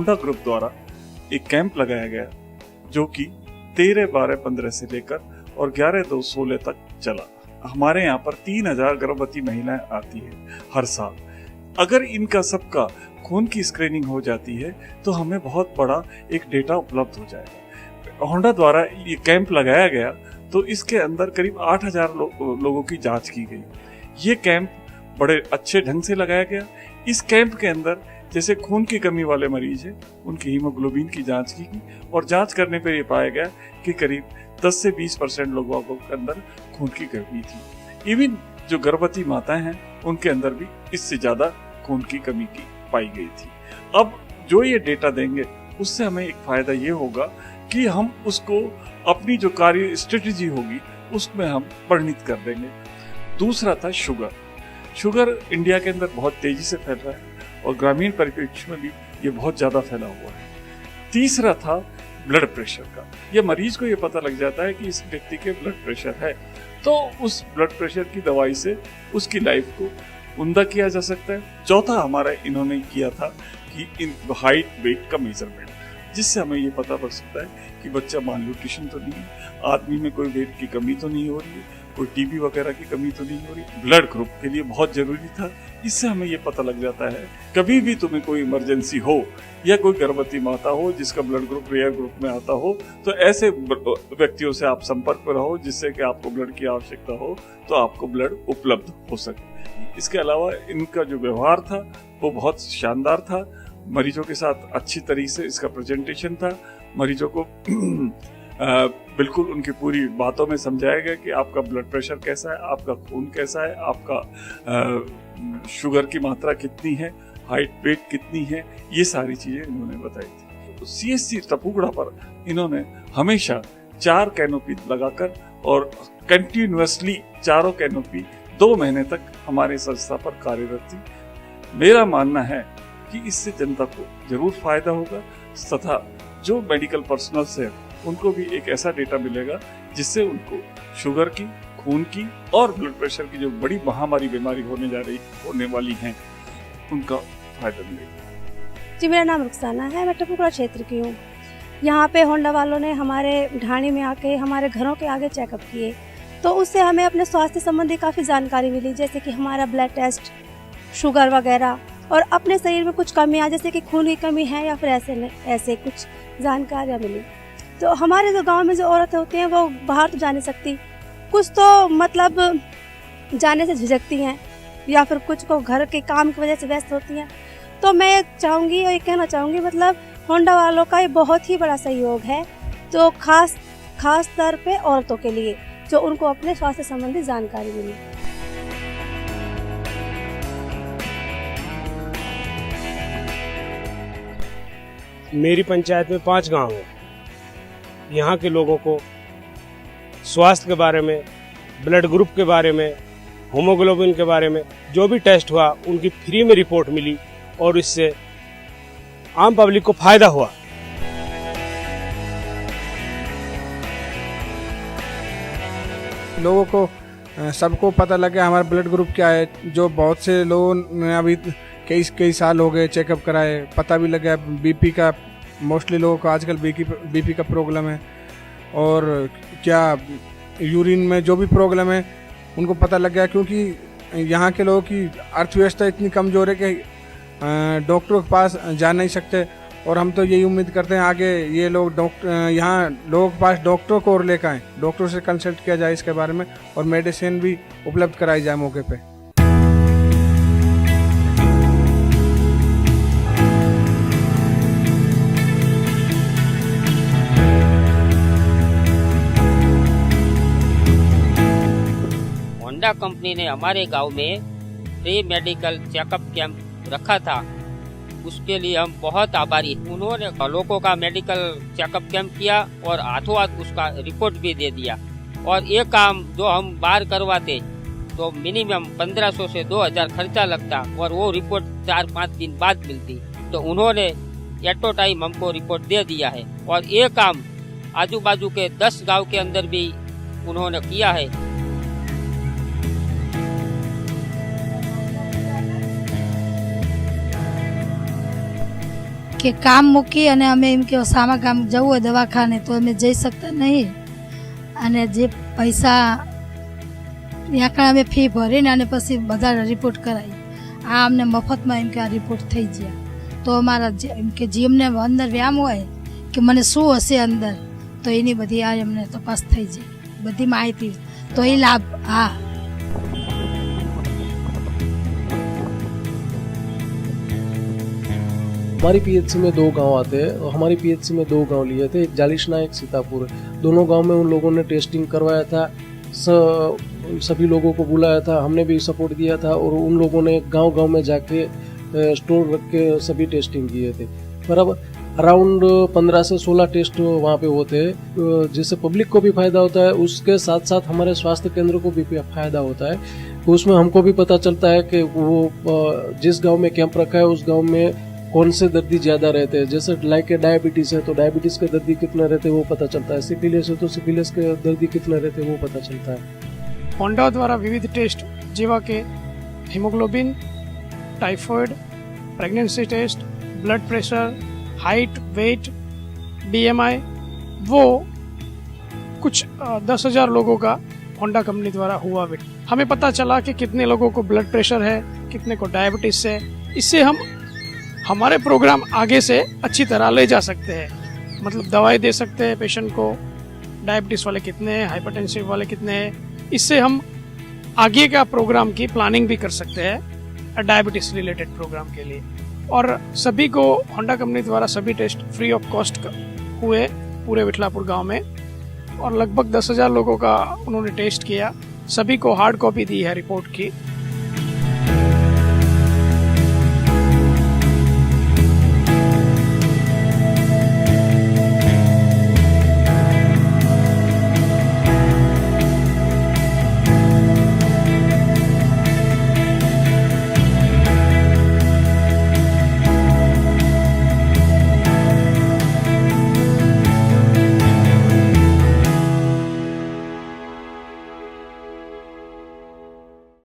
Honda group द्वारा एक camp लगाया गया जो कि 13/12/15 से लेकर और 11/2/16 तक चला। हमारे यहाँ पर 3000 गर्भवती महिलाएं आती है हर साल। अगर इनका सबका खून की स्क्रीनिंग हो जाती है तो हमें बहुत बड़ा एक डेटा उपलब्ध हो जाएगा। होंडा द्वारा ये कैंप लगाया गया तो इसके अंदर करीब 8000 लोगों की जांच की गई। ये कैंप बड़े अच्छे ढंग से लगाया गया। इस कैंप के अंदर जैसे खून की कमी वाले मरीज हैं उनकी हीमोग्लोबिन की जांच की गई और जांच करने पर यह पाया गया कि करीब 10 से 20% लोगों के अंदर खून की कमी थी। इवन जो गर्भवती माताएं हैं उनके अंदर भी इससे ज्यादा खून की कमी की पाई गई थी। अब जो ये डेटा देंगे उससे हमें एक फायदा ये होगा कि हम उसको अपनी जो कार्य स्ट्रेटेजी होगी उसमें हम परिणित कर देंगे। दूसरा था शुगर इंडिया के अंदर बहुत तेजी से फैल रहा है और ग्रामीण परिप्रेक्ष्य में भी ये बहुत ज्यादा फैला हुआ है। तीसरा था ब्लड प्रेशर का। ये मरीज को ये पता लग जाता है कि इस व्यक्ति के ब्लड प्रेशर है तो उस ब्लड प्रेशर की दवाई से उसकी लाइफ को उम्दा किया जा सकता है। चौथा हमारा इन्होंने किया था कि इन हाइट वेट का मेजरमेंट, जिससे हमें ये पता लग सकता है कि बच्चा मालन्यूट्रिशन तो नहीं है, आदमी में कोई वेट की कमी तो नहीं हो रही है, कोई टीबी वगैरह की कमी तो नहीं हो रही। ब्लड ग्रुप के लिए बहुत जरूरी था। इससे हमें ये पता लग जाता है कभी भी तुम्हें कोई इमरजेंसी हो या कोई गर्भवती माता हो जिसका ब्लड ग्रुप रेयर ग्रुप में आता हो तो ऐसे व्यक्तियों से आप संपर्क में रहो जिससे कि आपको ब्लड की आवश्यकता हो तो आपको ब्लड उपलब्ध हो सके। इसके अलावा इनका जो व्यवहार था वो बहुत शानदार था। मरीजों के साथ अच्छी तरीके से इसका प्रेजेंटेशन था। मरीजों को बिल्कुल उनकी पूरी बातों में समझाया गया कि आपका ब्लड प्रेशर कैसा है, आपका खून कैसा है, आपका शुगर की मात्रा कितनी है, हाइट वेट कितनी है, ये सारी चीजें इन्होंने बताई थी। तो CHC टपुगड़ा पर इन्होंने हमेशा 4 कैनोपी लगाकर और कंटिन्यूअसली चारों कैनोपी 2 महीने तक हमारे संस्था पर कार्यरत थी। मेरा मानना है कि इससे जनता को जरूर फायदा होगा तथा जो मेडिकल पर्सनल है उनको भी एक ऐसा डेटा मिलेगा जिससे उनको शुगर की, खून की और ब्लड प्रेशर की जो बड़ी महामारी बीमारी होने वाली हैं उनका फायदा मिलेगा। जी, मेरा नाम रुखसाना है, मैं टपुगड़ा क्षेत्र की हूँ। यहाँ पे होंडा वालों ने हमारे ढाणी में आके हमारे घरों के आगे चेकअप किए तो उससे हमें अपने स्वास्थ्य संबंधी काफ़ी जानकारी मिली, जैसे कि हमारा ब्लड टेस्ट, शुगर वगैरह और अपने शरीर में कुछ कमियाँ जैसे कि खून की कमी है या फिर ऐसे कुछ जानकारियाँ मिली। तो हमारे जो गांव में जो औरतें होती हैं वो बाहर तो जा नहीं सकती, कुछ तो मतलब जाने से झिझकती हैं या फिर कुछ को घर के काम की वजह से व्यस्त होती हैं। तो मैं चाहूँगी और ये कहना चाहूँगी मतलब होंडा वालों का ये बहुत ही बड़ा सहयोग है तो खास तौर पे औरतों के लिए जो उनको अपने स्वास्थ्य संबंधी जानकारी मिली। मेरी पंचायत में 5 गांव हैं। यहाँ के लोगों को स्वास्थ्य के बारे में, ब्लड ग्रुप के बारे में, हीमोग्लोबिन के बारे में जो भी टेस्ट हुआ उनकी फ्री में रिपोर्ट मिली और इससे आम पब्लिक को फायदा हुआ। लोगों को सबको पता लग गया हमारा ब्लड ग्रुप क्या है। जो बहुत से लोगों ने अभी कई साल हो गए चेकअप कराए, पता भी लग गया। बीपी का मोस्टली लोगों को आजकल बीपी का प्रॉब्लम है और क्या यूरिन में जो भी प्रॉब्लम है उनको पता लग गया, क्योंकि यहाँ के लोगों की अर्थव्यवस्था इतनी कमज़ोर है कि डॉक्टरों के पास जा नहीं सकते। और हम तो यही उम्मीद करते हैं आगे ये लोग यहाँ लोगों के पास डॉक्टरों को और लेकर आएँ, डॉक्टरों से कंसल्ट किया जाए इसके बारे में और मेडिसिन भी उपलब्ध कराई जाए मौके पे। होंडा कंपनी ने हमारे गांव में फ्री मेडिकल चेकअप कैंप रखा था, उसके लिए हम बहुत आभारी। उन्होंने लोगों का मेडिकल चेकअप कैंप किया और हाथों हाथ उसका रिपोर्ट भी दे दिया। और ये काम जो हम बाहर करवाते तो मिनिमम 1500 से 2000 खर्चा लगता और वो रिपोर्ट 4-5 दिन बाद मिलती। तो उन्होंने एटो टाइम हमको रिपोर्ट दे दिया है और ये काम आजू बाजू के 10 गांव के अंदर भी उन्होंने किया है। કે કામ મૂકી અને અમે એમ કે સામા ગામ જવું હોય દવાખાને તો અમે જઈ શકતા નહીં અને જે પૈસા ત્યાં કાં અમે ફી ભરીને અને પછી બધા રિપોર્ટ કરાવી આ અમને મફતમાં એમ કે આ રિપોર્ટ થઈ ગયા તો અમારા એમ કે જીમને અંદર વ્યામ હોય કે મને શું હશે અંદર તો એની બધી આ અમને તપાસ થઈ જાય બધી માહિતી તો એ લાભ હા हमारी पीएचसी में 2 गांव आते हैं और हमारी पीएचसी में 2 गांव लिए थे, एक जालिशना एक सीतापुर। दोनों गांव में उन लोगों ने टेस्टिंग करवाया था, सभी लोगों को बुलाया था, हमने भी सपोर्ट दिया था और उन लोगों ने गांव-गांव में जाके स्टोर रख के सभी टेस्टिंग किए थे। पर अब अराउंड 15 से 16 टेस्ट वहाँ पे होते हैं जिससे पब्लिक को भी फायदा होता है, उसके साथ साथ हमारे स्वास्थ्य केंद्र को भी फायदा होता है। उसमें हमको भी पता चलता है कि वो जिस गाँव में कैंप रखा है उस गाँव में कौन से दर्दी ज्यादा रहते हैं। जैसे लाइक डायबिटीज है तो डायबिटीज के दर्दी कितने रहते हैं वो पता चलता है, सिफिलिस है तो सिफिलिस के दर्दी कितने रहते हैं वो पता चलता है। होंडा द्वारा विविध टेस्ट जेवा के haemoglobin, typhoid, pregnancy test, blood pressure, height, weight, BMI, वो कुछ 10,000 लोगों का होंडा कंपनी द्वारा हुआ। हमें पता चला कि कितने लोगों को ब्लड प्रेशर है, कितने को डायबिटीज है। इससे हम हमारे प्रोग्राम आगे से अच्छी तरह ले जा सकते हैं, मतलब दवाई दे सकते हैं पेशेंट को, डायबिटीज वाले कितने हैं, हाइपरटेंसिव वाले कितने हैं। इससे हम आगे का प्रोग्राम की प्लानिंग भी कर सकते हैं डायबिटीज रिलेटेड प्रोग्राम के लिए। और सभी को होंडा कंपनी द्वारा सभी टेस्ट फ्री ऑफ कॉस्ट हुए पूरे विठलापुर गांव में और लगभग 10,000 लोगों का उन्होंने टेस्ट किया। सभी को हार्ड कॉपी दी है रिपोर्ट की।